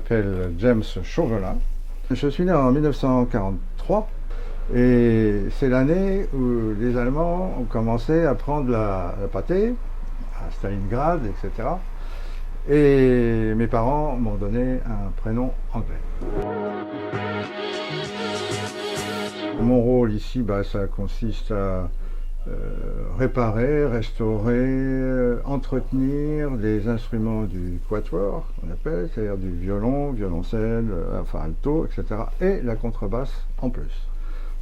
m'appelle James Chauvelin. Je suis né en 1943 et c'est l'année où les Allemands ont commencé à prendre la pâtée à Stalingrad, etc. Et mes parents m'ont donné un prénom anglais. Mon rôle ici, ça consiste à réparer, restaurer, entretenir les instruments du quatuor, on appelle, c'est-à-dire du violon, violoncelle, enfin alto, etc. et la contrebasse en plus,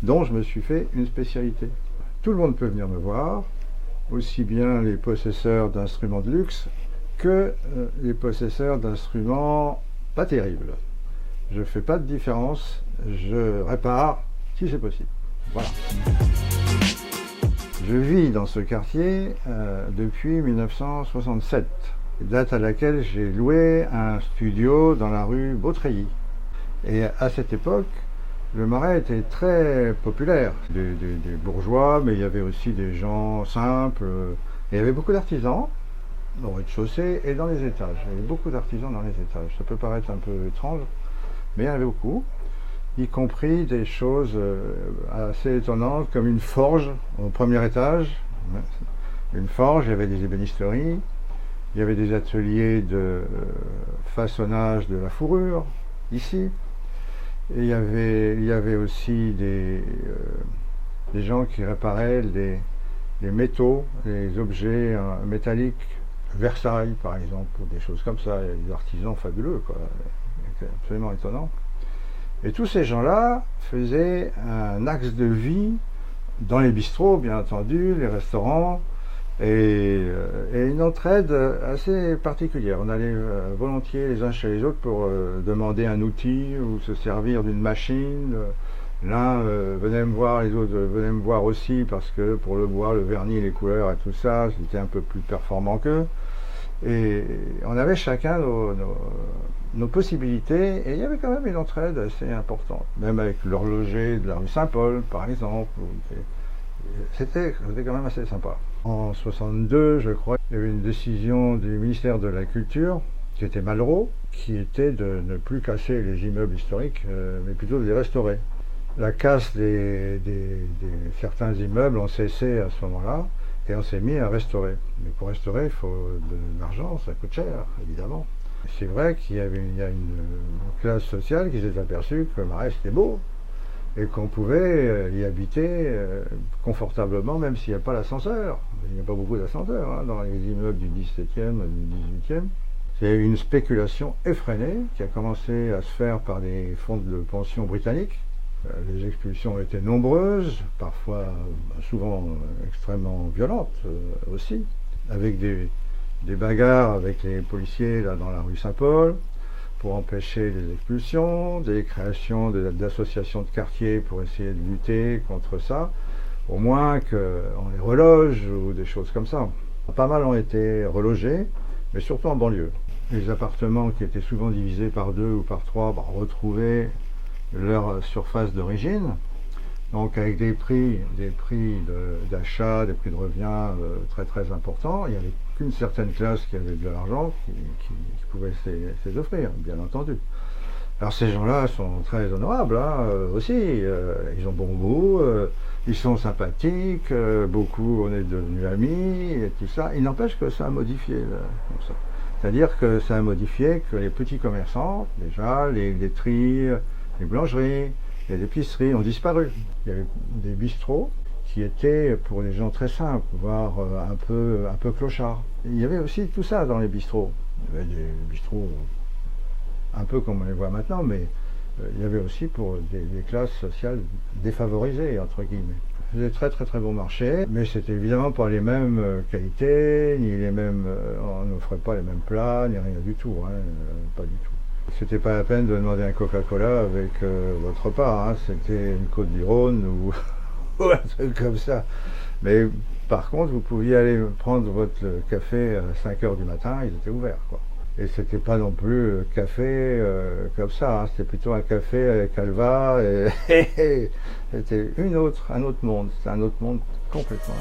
dont je me suis fait une spécialité. Tout le monde peut venir me voir, aussi bien les possesseurs d'instruments de luxe que les possesseurs d'instruments pas terribles. Je ne fais pas de différence, je répare si c'est possible. Voilà. Je vis dans ce quartier depuis 1967, date à laquelle j'ai loué un studio dans la rue Beautreilly. Et à cette époque, le Marais était très populaire. Des bourgeois, mais il y avait aussi des gens simples. Et il y avait beaucoup d'artisans au rez-de-chaussée et dans les étages. Il y avait beaucoup d'artisans dans les étages. Ça peut paraître un peu étrange, mais il y en avait beaucoup. Y compris des choses assez étonnantes comme une forge au premier étage. Une forge, il y avait des ébénisteries, il y avait des ateliers de façonnage de la fourrure, ici. Et il y avait aussi des gens qui réparaient les métaux, les objets métalliques, Versailles par exemple, ou des choses comme ça. Il y a des artisans fabuleux, quoi, absolument étonnants. Et tous ces gens-là faisaient un axe de vie dans les bistrots, bien entendu, les restaurants, et une entraide assez particulière. On allait volontiers les uns chez les autres pour demander un outil ou se servir d'une machine. L'un venait me voir, les autres venaient me voir aussi, parce que pour le bois, le vernis, les couleurs et tout ça, c'était un peu plus performant qu'eux. Et on avait chacun nos possibilités, et il y avait quand même une entraide assez importante, même avec l'horloger de la rue Saint-Paul, par exemple. C'était quand même assez sympa. En 62, je crois, il y avait une décision du ministère de la Culture, qui était Malraux, qui était de ne plus casser les immeubles historiques, mais plutôt de les restaurer. La casse de certains immeubles ont cessé à ce moment-là, et on s'est mis à restaurer. Mais pour restaurer, il faut de l'argent, ça coûte cher, évidemment. C'est vrai qu'il y a une classe sociale qui s'est aperçue que le Marais c'était beau, et qu'on pouvait y habiter confortablement, même s'il n'y a pas l'ascenseur. Il n'y a pas beaucoup d'ascenseurs dans les immeubles du 17e, du 18e. C'est une spéculation effrénée qui a commencé à se faire par des fonds de pension britanniques. Les expulsions étaient nombreuses, parfois, souvent extrêmement violentes aussi, avec des bagarres avec les policiers là, dans la rue Saint-Paul pour empêcher les expulsions, des créations d'associations de quartier pour essayer de lutter contre ça, au moins qu'on les reloge ou des choses comme ça. Pas mal ont été relogés, mais surtout en banlieue. Les appartements qui étaient souvent divisés par 2 ou par 3 retrouvaient leur surface d'origine, donc avec des prix d'achat, des prix de revient très très importants. Il n'y avait qu'une certaine classe qui avait de l'argent qui pouvait se les offrir, bien entendu. Alors ces gens-là sont très honorables aussi, ils ont bon goût, ils sont sympathiques, beaucoup on est devenus amis et tout ça. Il n'empêche que ça a modifié comme ça. C'est-à-dire que ça a modifié que les petits commerçants, déjà, les laiteries, les boulangeries, les épiceries ont disparu. Il y avait des bistrots qui étaient pour des gens très simples, voire un peu clochards. Il y avait aussi tout ça dans les bistrots. Il y avait des bistrots un peu comme on les voit maintenant, mais il y avait aussi pour des classes sociales défavorisées, entre guillemets. C'était très très très bon marché, mais c'était évidemment pas les mêmes qualités, ni les mêmes, on n'offrait pas les mêmes plats, ni rien du tout, pas du tout. C'était pas la peine de demander un Coca-Cola avec votre repas, c'était une Côte du Rhône ou un truc comme ça. Mais par contre, vous pouviez aller prendre votre café à 5h du matin, ils étaient ouverts, quoi. Et c'était pas non plus café comme ça, c'était plutôt un café avec Alva, et c'était un autre monde, c'était un autre monde complètement.